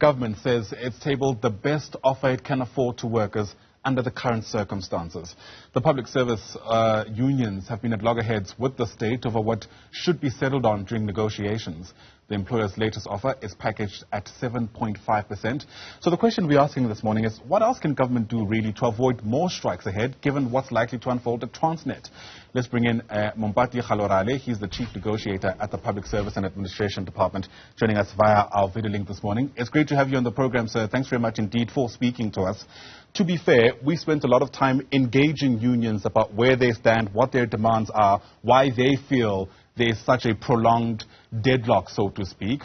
government says it's tabled the best offer it can afford to workers under the current circumstances. The public service unions have been at loggerheads with the state over what should be settled on during negotiations. The employer's latest offer is packaged at 7.5%. So the question we're asking this morning is, what else can government do really to avoid more strikes ahead, given what's likely to unfold at Transnet? Let's bring in Mompati Galorale. He's the chief negotiator at the Public Service and Administration Department, joining us via our video link this morning. It's great to have you on the program, sir. Thanks very much indeed for speaking to us. To be fair, we spent a lot of time engaging unions about where they stand, what their demands are, why they feel there's such a prolonged deadlock, so to speak.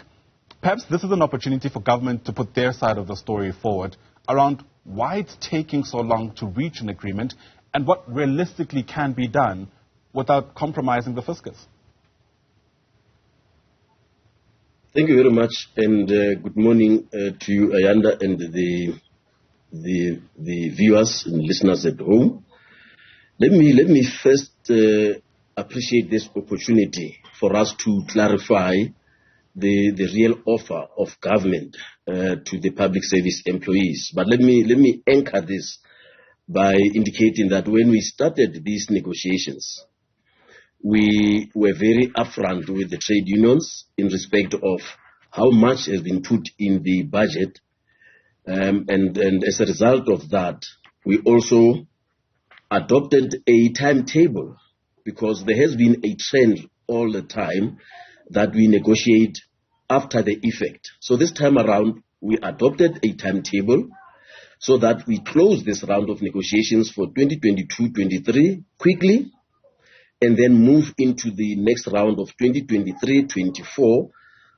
Perhaps this is an opportunity for government to put their side of the story forward around why it's taking so long to reach an agreement and what realistically can be done without compromising the fiscus. Thank you very much, and good morning to you, Ayanda, and the viewers and listeners at home. Let me first appreciate this opportunity for us to clarify the real offer of government to the public service employees. But let me anchor this by indicating that when we started these negotiations, we were very upfront with the trade unions in respect of how much has been put in the budget. And as a result of that, we also adopted a timetable, because there has been a trend all the time that we negotiate after the effect. So this time around, we adopted a timetable so that we close this round of negotiations for 2022-23 quickly, and then move into the next round of 2023-24,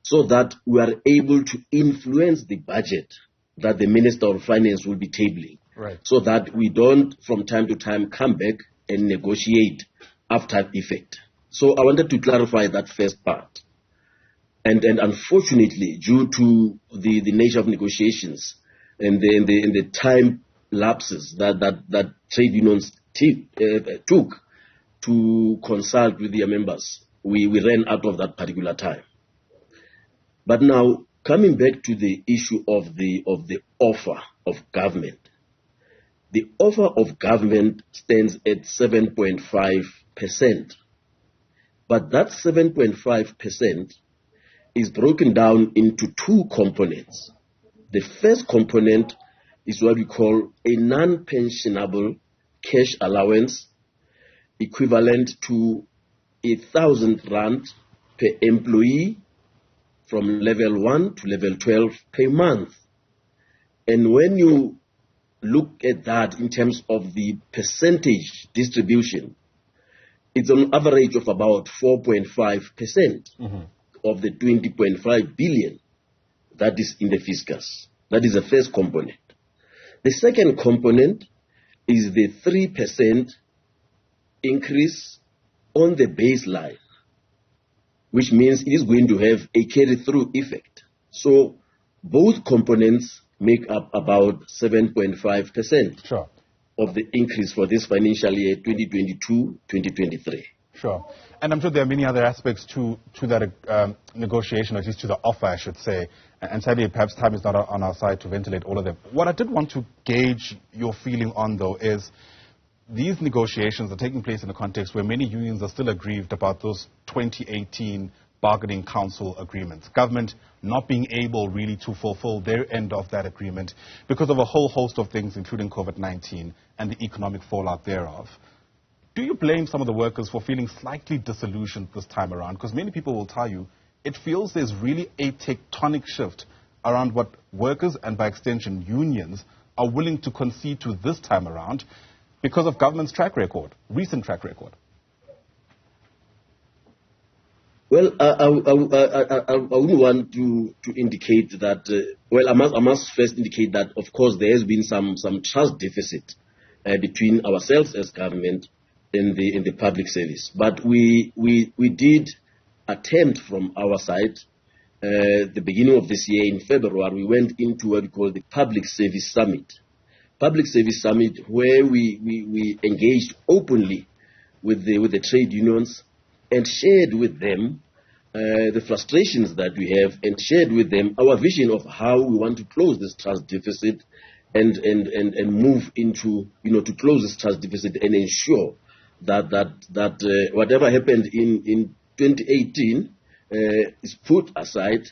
so that we are able to influence the budget that the Minister of Finance will be tabling. Right. So that we don't from time to time come back and negotiate after effect. So I wanted to clarify that first part. And unfortunately, due to the nature of negotiations and the time lapses that trade unions took to consult with their members, we ran out of that particular time. But now, coming back to the issue of the offer of government, the offer of government stands at 7.5%. But that 7.5% is broken down into two components. The first component is what we call a non-pensionable cash allowance, equivalent to 1,000 rand per employee from level 1 to level 12 per month. And when you look at that in terms of the percentage distribution, it's on average of about 4.5% of the 20.5 billion that is in the fiscus. That is the first component. The second component is the 3% increase on the baseline, which means it is going to have a carry-through effect. So both components make up about 7.5% of the increase for this financial year 2022-2023. Sure. And I'm sure there are many other aspects to that negotiation, or at least to the offer, I should say. And sadly, perhaps time is not on our side to ventilate all of them. What I did want to gauge your feeling on, though, is these negotiations are taking place in a context where many unions are still aggrieved about those 2018 bargaining council agreements. Government not being able really to fulfill their end of that agreement because of a whole host of things, including COVID-19 and the economic fallout thereof. Do you blame some of the workers for feeling slightly disillusioned this time around? Because many people will tell you it feels there's really a tectonic shift around what workers and by extension unions are willing to concede to this time around because of government's track record, recent track record. Well, I wouldn't want to indicate that. I must first indicate that, of course, there has been some trust deficit between ourselves as government in the public service. But we did attempt from our side. The beginning of this year in February, we went into what we call the Public Service Summit. Public Service Summit, where we engaged openly with the trade unions and shared with them the frustrations that we have and shared with them our vision of how we want to close this trust deficit and move into, to close this trust deficit and ensure that whatever happened in 2018 is put aside,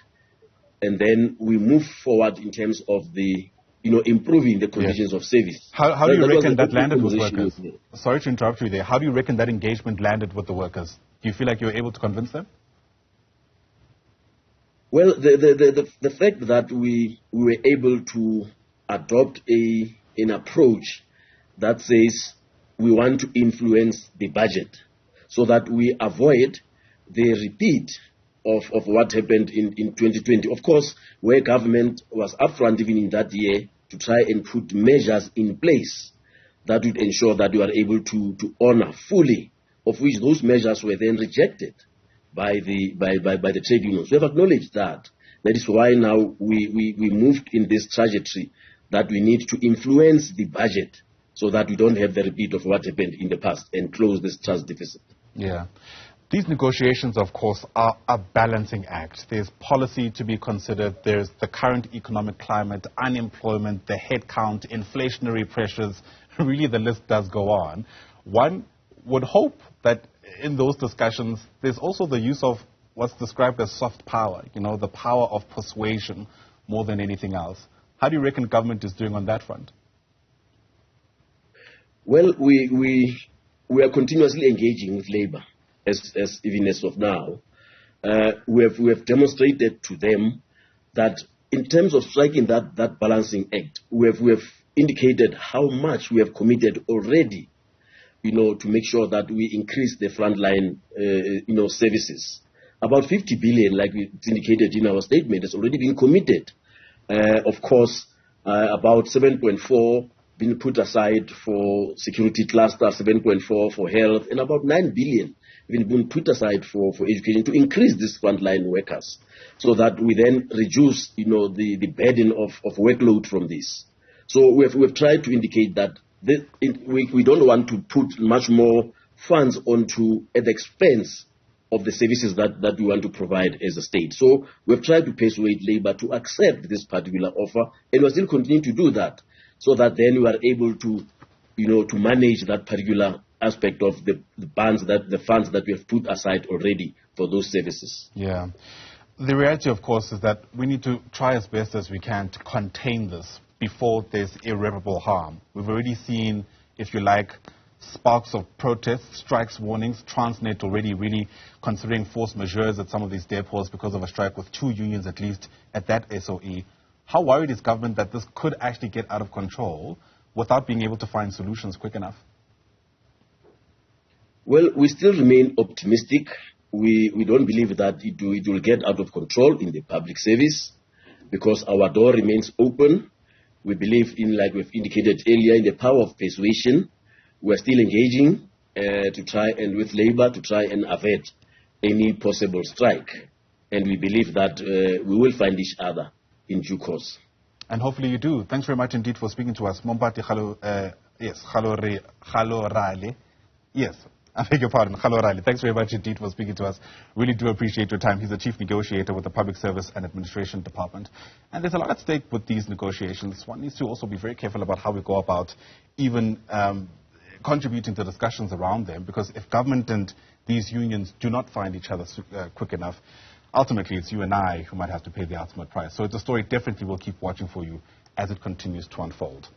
and then we move forward in terms of the improving the conditions of service. How do you reckon that landed with workers? Sorry to interrupt you there. How do you reckon that engagement landed with the workers? Do you feel like you were able to convince them? Well, the fact that we were able to adopt an approach that says we want to influence the budget so that we avoid the repeat of what happened in 2020. Of course, where government was upfront even in that year to try and put measures in place that would ensure that we are able to honor fully, of which those measures were then rejected by the trade unions. We have acknowledged that. That is why now we moved in this trajectory that we need to influence the budget so that we don't have the repeat of what happened in the past and close this trust deficit. Yeah. These negotiations, of course, are a balancing act. There's policy to be considered. There's the current economic climate, unemployment, the headcount, inflationary pressures. Really, the list does go on. One would hope that in those discussions, there's also the use of what's described as soft power, the power of persuasion more than anything else. How do you reckon government is doing on that front? Well, we are continuously engaging with labor. Even as of now, we have demonstrated to them that in terms of striking that balancing act, we have indicated how much we have committed already, to make sure that we increase the frontline, services. About 50 billion, like we indicated in our statement, has already been committed. Of course, about 7.4 been put aside for security cluster, 7.4 for health, and about 9 billion been put aside for education to increase these frontline workers so that we then reduce, the burden of workload from this. So we have tried to indicate that we don't want to put much more funds onto at the expense of the services that we want to provide as a state. So we have tried to persuade labor to accept this particular offer, and we're still continuing to do that so that then we are able to, to manage that particular aspect of the funds that we have put aside already for those services. Yeah. The reality, of course, is that we need to try as best as we can to contain this before there's irreparable harm. We've already seen, if you like, sparks of protest, strikes, warnings. Transnet already really considering force majeures at some of these depots because of a strike with 2 unions at least at that SOE. How worried is government that this could actually get out of control without being able to find solutions quick enough? Well, we still remain optimistic. We don't believe that it will get out of control in the public service because our door remains open. We believe in, like we've indicated earlier, in the power of persuasion. We're still engaging to try and with labor to try and avert any possible strike. And we believe that we will find each other in due course. And hopefully you do. Thanks very much indeed for speaking to us. Mompati Galorale. Yes, I beg your pardon, Galorale. Thanks very much indeed for speaking to us. Really do appreciate your time. He's the Chief Negotiator with the Public Service and Administration Department. And there's a lot at stake with these negotiations. One needs to also be very careful about how we go about even contributing to discussions around them, because if government and these unions do not find each other quick enough, ultimately it's you and I who might have to pay the ultimate price. So it's a story definitely we'll keep watching for you as it continues to unfold.